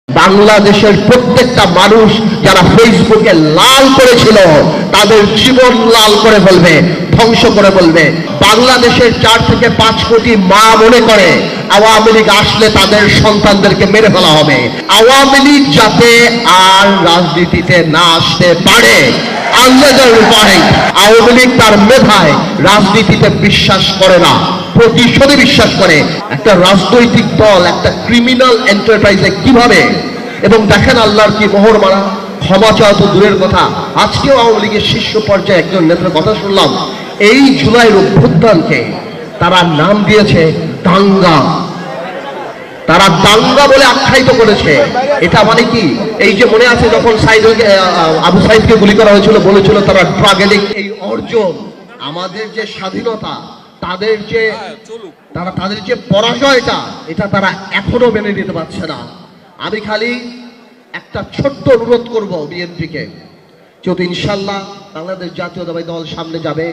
বাংলাদেশের প্রত্যেকটা মানুষ যারা ফেসবুকে লাল করেছিল তাদের জীবন লাল করে ফেলবে, ধ্বংস করে ফেলবে। বাংলাদেশের 4 থেকে 5 কোটি মা মনে করে আওয়ামী লীগ আসলে তাদের সন্তানদেরকে মেরে ফেলা হবে। আওয়ামী লীগ যাতে আর রাজনীতিতে না আসতে পারে, আওয়ামী লীগ তার মেধায় রাজনীতিতে বিশ্বাস করে না, প্রতিশোধে বিশ্বাস করে। একটা রাজনৈতিক দল একটা ক্রিমিনাল এন্টারপ্রাইজে কিভাবে, এবং দেখেন আল্লাহর কি মোহর মারা, ক্ষমা চাওয়া তো দূরের কথা। আজকেও আওয়ামী লীগের শীর্ষ পর্যায়ে একজন নেতার কথা শুনলাম, এই জুলাইয়ের অভ্যুত্থানকে তারা নাম দিয়েছে দাঙ্গা। তারা দাঙ্গা বলে আখ্যায়িত করেছে। এটা মানে কি, এই যে মনে আছে যখন আবু সাইদকে গুলি করা হয়েছিল, বলেছিল তারা ড্রাগ এডিক্ট। এই অর্জন, আমাদের যে স্বাধীনতা, তাদের যে পরাজয়টা, এটা তারা এখনো মেনে নিতে পারছে না। আমি খালি একটা ছোট্ট অনুরোধ করব বিএনপিকে, যেহেতু ইনশাল্লাহ বাংলাদেশ জাতীয়তাবাদী দল সামনে যাবে।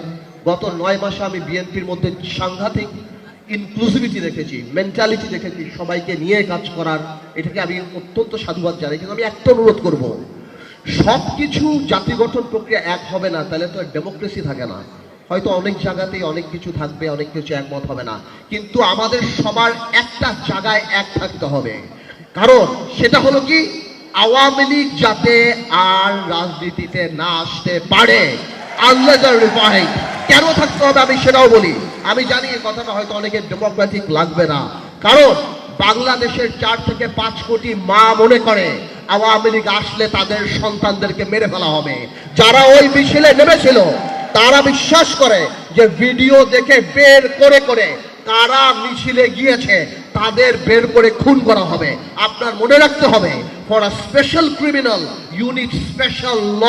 গত 9 মাসে আমি বিএনপির মধ্যে সাংঘাতিক ইনক্লুসিভিটি দেখেছি, মেন্টালিটি দেখেছি, সবাইকে নিয়ে কাজ করার। এটাকে আমি অত্যন্ত সাধুবাদ জানাই। কিন্তু আমি একটা অনুরোধ করব, সবকিছু জাতি গঠন প্রক্রিয়া এক হবে না, তাহলে তো ডেমোক্রেসি থাকে না। হয়তো অনেক জায়গাতেই অনেক কিছু থাকবে, অনেক কিছু একমত হবে না, কিন্তু আমাদের সবার একটা জায়গায় এক থাকতে হবে। কারণ সেটা হলো কি, আওয়ামী লীগ যাতে আর রাজনীতিতে না আসতে পারে। আল্লাহ কেন থাকতে হবে আমি সেটাও বলি। আমি জানি এই কথাটা হয়তো অনেকের ডেমোক্রেটিক লাগবে না, কারণ বাংলাদেশের 4 থেকে 5 কোটি মা মনে করে আওয়ামী লীগ আসলে তাদের সন্তানদেরকে মেরে ফেলা হবে। যারা ওই মিছিলে নেমেছিল তারা বিশ্বাস করে যে ভিডিও দেখে বের করে করে কারা মিছিলে গিয়েছে তাদের বের করে খুন করা হবে। আপনার মনে রাখতে হবে, for a special criminal you need special law.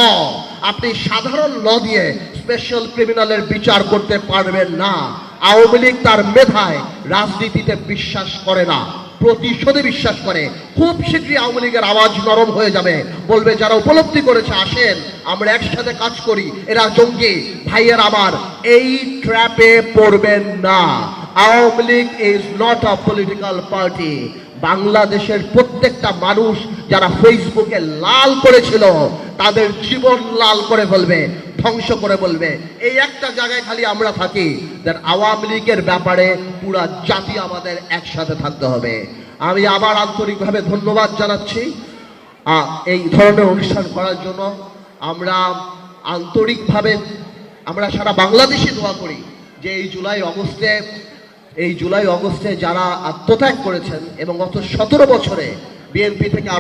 আপনি সাধারণ ল দিয়ে স্পেশাল ক্রিমিনালের বিচার করতে পারবেন না। আওয়ামী লীগ তার মেধায় রাজনীতিতে বিশ্বাস করে না, প্রতিশোধে বিশ্বাস করে। খুব শীঘ্রই আওয়ামী লীগের আওয়াজ নরম হয়ে যাবে, বলবে যারা উপলব্ধি করেছে আসেন আমরা একসাথে কাজ করি, এরা জঙ্গি। ভাইয়ের আমার, এই ট্র্যাপে পড়বেন না। Awami League is not a political party. বাংলাদেশের প্রত্যেকটা মানুষ যারা ফেসবুকে লাল করেছিল তাদের জীবন লাল করে ফেলবে, ধ্বংস করে বলবে। এই একটা জায়গায় খালি আমরা থাকি, দেন আওয়ামী লীগের ব্যাপারে পুরা জাতি আমাদের একসাথে থাকতে হবে। আমি আবার আন্তরিকভাবে ধন্যবাদ জানাচ্ছি এই ধরনের অনুষ্ঠান করার জন্য। আমরা আন্তরিকভাবে আমরা সারা বাংলাদেশে দোয়া করি যে এই জুলাই অগস্টে যারা আত্মত্যাগ করেছেন এবং গত 17 বছরে বিএনপি থেকে